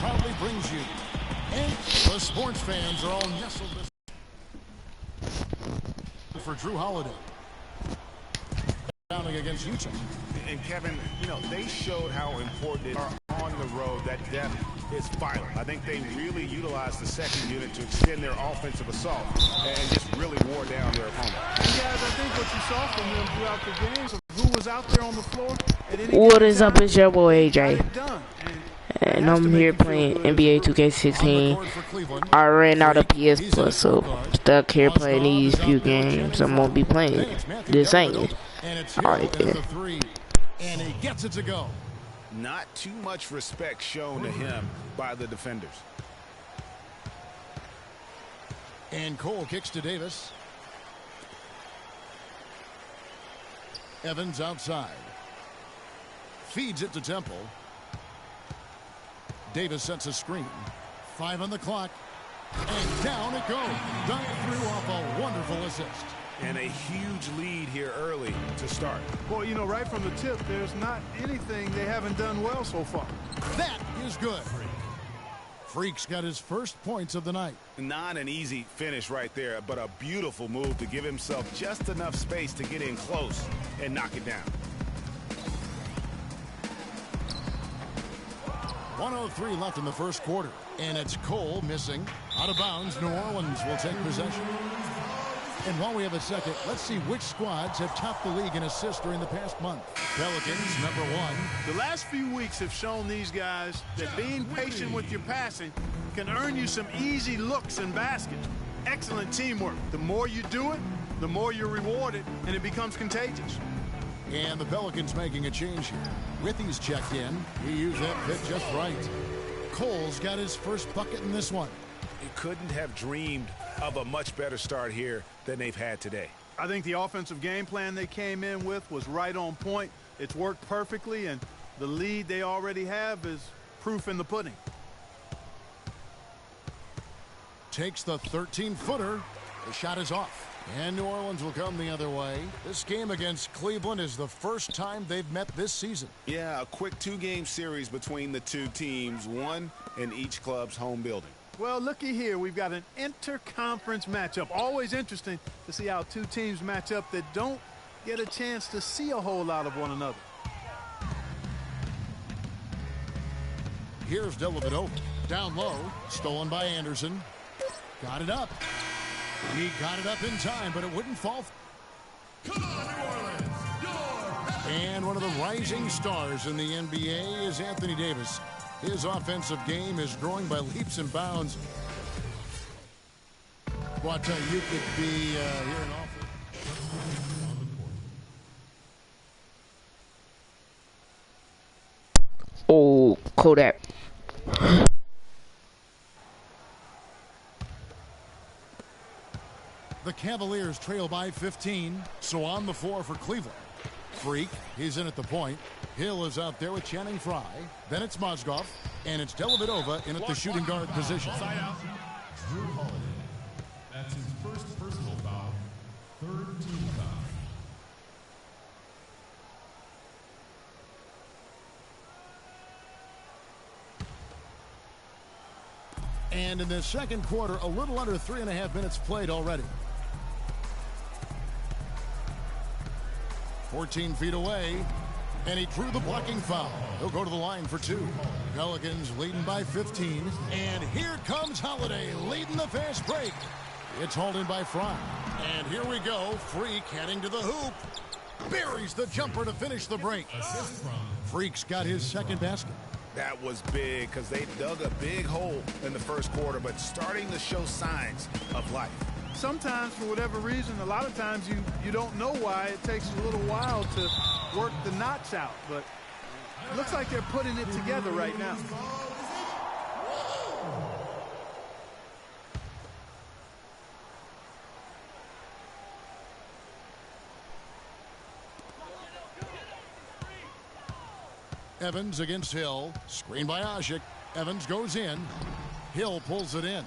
proudly brings you. And the sports fans are all nestled for Drew Holiday. Downing against Utah. And Kevin, you know, they showed how important it is on the road. That depth is vital. I think they really utilized the second unit to extend their offensive assault and just really wore down their opponent. And guys, I think what you saw from them throughout the games, who was out there on the floor at any What is up? It's your boy AJ. And I'm here playing NBA 2K16. I ran out of PS Plus, so stuck here playing these few games. I'm gonna be playing this ain't. Alright then. And he gets it to go. Not too much respect shown to him by the defenders. And Cole kicks to Davis. Evans outside. Feeds it to Temple. Davis sets a screen. 5 on the clock. And down it goes. Dunk through off a wonderful assist. And a huge lead here early to start. Well, you know, right from the tip, there's not anything they haven't done well so far. That is good. Freak's got his first points of the night. Not an easy finish right there, but a beautiful move to give himself just enough space to get in close and knock it down. 1:03 left in the first quarter. And it's Cole missing. Out of bounds, New Orleans will take possession. And while we have a second, let's see which squads have topped the league in assists during the past month. Pelicans, #1. The last few weeks have shown these guys that being patient with your passing can earn you some easy looks and baskets. Excellent teamwork. The more you do it, the more you're rewarded, and it becomes contagious. And the Pelicans making a change here. Withy's checked in. He used that fit just right. Cole's got his first bucket in this one. He couldn't have dreamed of a much better start here than they've had today. I think the offensive game plan they came in with was right on point. It's worked perfectly, and the lead they already have is proof in the pudding. Takes the 13-footer. The shot is off. And New Orleans will come the other way. This game against Cleveland is the first time they've met this season. Yeah, a quick 2-game series between the two teams, one in each club's home building. Well, looky here. We've got an inter-conference matchup. Always interesting to see how two teams match up that don't get a chance to see a whole lot of one another. Here's Dellavedova. Down low. Stolen by Anderson. Got it up. He got it up in time, but it wouldn't fall. Come on, New Orleans. And one of the rising stars in the NBA is Anthony Davis. His offensive game is growing by leaps and bounds. Well, I tell you could be here in office. Oh, Kodak. The Cavaliers trail by 15, so on the floor for Cleveland. Freak, he's in at the point. Hill is out there with Channing Frye. Then it's Mozgov, and it's Dellavedova in at the shooting guard position. Side out. Drew Holiday. That's his first personal foul. Third team foul. And in the second quarter, a little under 3.5 minutes played already. 14 feet away, and he drew the blocking foul. He'll go to the line for 2. Pelicans leading by 15, and here comes Holiday leading the fast break. It's hauled in by Frye. And here we go, Freak heading to the hoop. Buries the jumper to finish the break. Freak's got his second basket. That was big because they dug a big hole in the first quarter, but starting to show signs of life. Sometimes, for whatever reason, a lot of times you don't know why. It takes a little while to work the knots out, but it looks like they're putting it together right now. Evans against Hill. Screen by Ajik. Evans goes in. Hill pulls it in.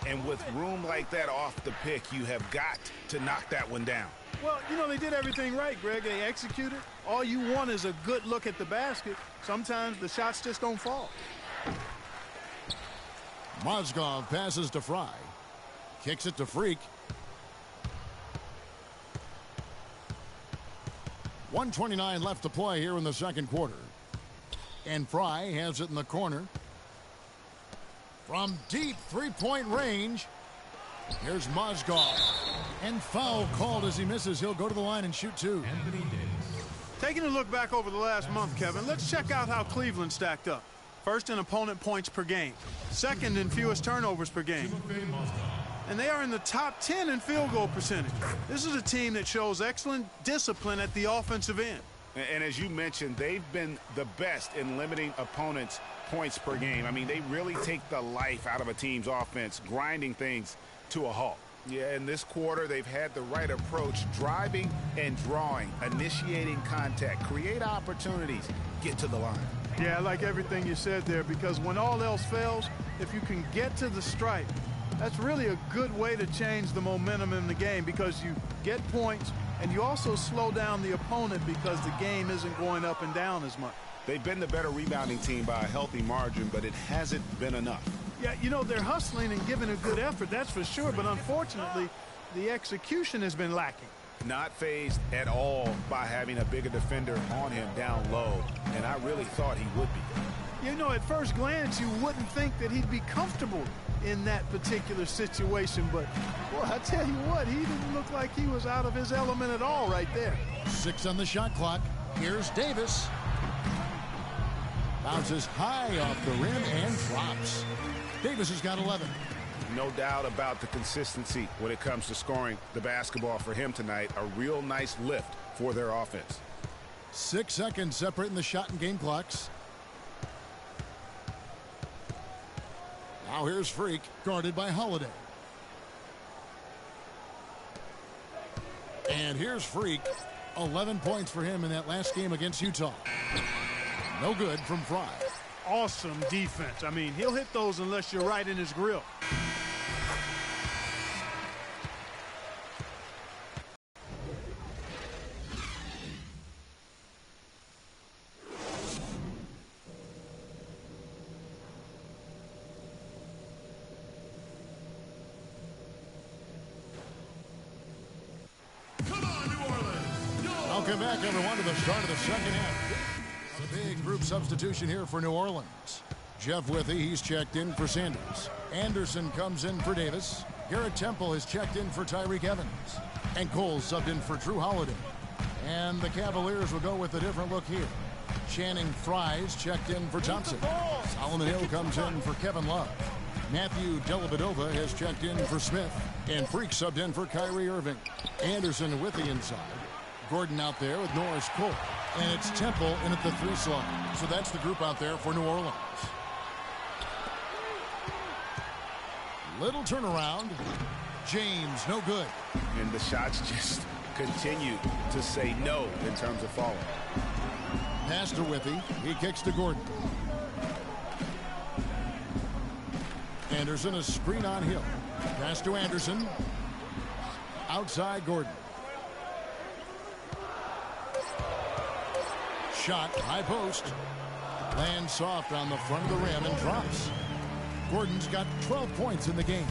And with room like that off the pick, you have got to knock that one down. Well, you know, they did everything right, Greg. They executed. All you want is a good look at the basket. Sometimes the shots just don't fall. Mozgov passes to Fry. Kicks it to Freak. 1:29 left to play here in the second quarter. And Fry has it in the corner. From deep three-point range, here's Mozgov. And foul called as he misses. He'll go to the line and shoot two. Anthony Davis. Taking a look back over the last month, Kevin, let's check out how Cleveland stacked up. First in opponent points per game. Second in fewest turnovers per game. And they are in the top 10 in field goal percentage. This is a team that shows excellent discipline at the offensive end. And as you mentioned, they've been the best in limiting opponents' points per game. I mean, they really take the life out of a team's offense, grinding things to a halt. Yeah, in this quarter, they've had the right approach, driving and drawing, initiating contact, create opportunities, get to the line. Yeah, I like everything you said there, because when all else fails, if you can get to the stripe, that's really a good way to change the momentum in the game, because you get points and you also slow down the opponent because the game isn't going up and down as much. They've been the better rebounding team by a healthy margin, but it hasn't been enough. Yeah, you know, they're hustling and giving a good effort, that's for sure, but unfortunately, the execution has been lacking. Not fazed at all by having a bigger defender on him down low, and I really thought he would be. You know, at first glance, you wouldn't think that he'd be comfortable in that particular situation, but, boy, I tell you what, he didn't look like he was out of his element at all right there. 6 on the shot clock. Here's Davis. Bounces high off the rim and drops. Davis has got 11. No doubt about the consistency when it comes to scoring the basketball for him tonight. A real nice lift for their offense. 6 seconds separating the shot and game clocks. Now here's Freak, guarded by Holiday. And here's Freak. 11 points for him in that last game against Utah. No good from Fry. Awesome defense. I mean, he'll hit those unless you're right in his grill. Welcome back, everyone, to the start of the second half. A big group substitution here for New Orleans. Jeff Withy, he's checked in for Sanders. Anderson comes in for Davis. Garrett Temple has checked in for Tyreek Evans. And Cole subbed in for Drew Holiday. And the Cavaliers will go with a different look here. Channing Fries checked in for Thompson. Solomon Hill comes in for Kevin Love. Matthew Dellavedova has checked in for Smith. And Freak subbed in for Kyrie Irving. Anderson and Withy inside. Gordon out there with Norris Cole. And it's Temple in at the 3 slot. So that's the group out there for New Orleans. Little turnaround. James, no good. And the shots just continue to say no in terms of falling. Pass to Withy. He kicks to Gordon. Anderson, a screen on Hill. Pass to Anderson. Outside Gordon. Shot, high post. Lands soft on the front of the rim and drops. Gordon's got 12 points in the game.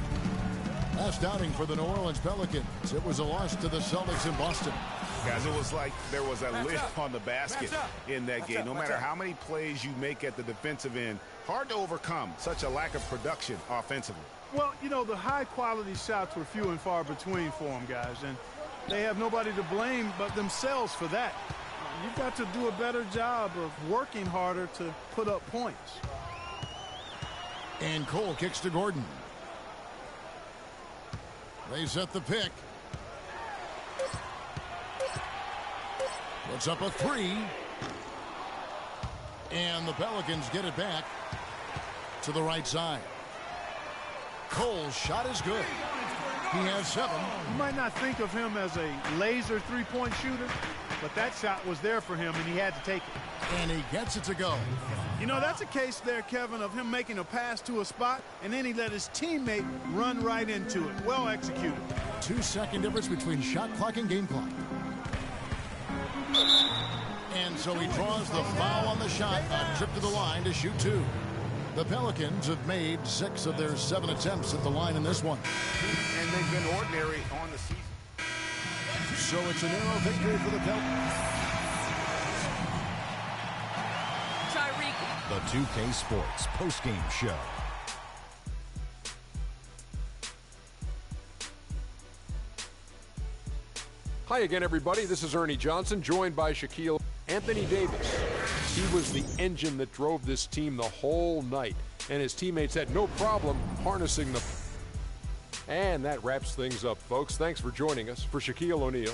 Last outing for the New Orleans Pelicans. It was a loss to the Celtics in Boston. Guys, it was like there was a lid on the basket in that game. No matter how many plays you make at the defensive end, hard to overcome such a lack of production offensively. Well, you know, the high-quality shots were few and far between for them, guys, and they have nobody to blame but themselves for that. You've got to do a better job of working harder to put up points. And Cole kicks to Gordon. They set the pick. Puts up a 3. And the Pelicans get it back to the right side. Cole's shot is good. He has 7. You might not think of him as a laser three-point shooter, but that shot was there for him, and he had to take it. And he gets it to go. You know, that's a case there, Kevin, of him making a pass to a spot, and then he let his teammate run right into it. Well executed. 2-second difference between shot clock and game clock. And so he draws the foul on the shot, a trip to the line to shoot 2. The Pelicans have made 6 of their 7 attempts at the line in this one. And they've been ordinary on the season. So it's a narrow victory for the Pelicans. The 2K Sports postgame show. Hi again, everybody. This is Ernie Johnson, joined by Shaquille Anthony Davis. He was the engine that drove this team the whole night, and his teammates had no problem harnessing the... And that wraps things up, folks. Thanks for joining us. For Shaquille O'Neal,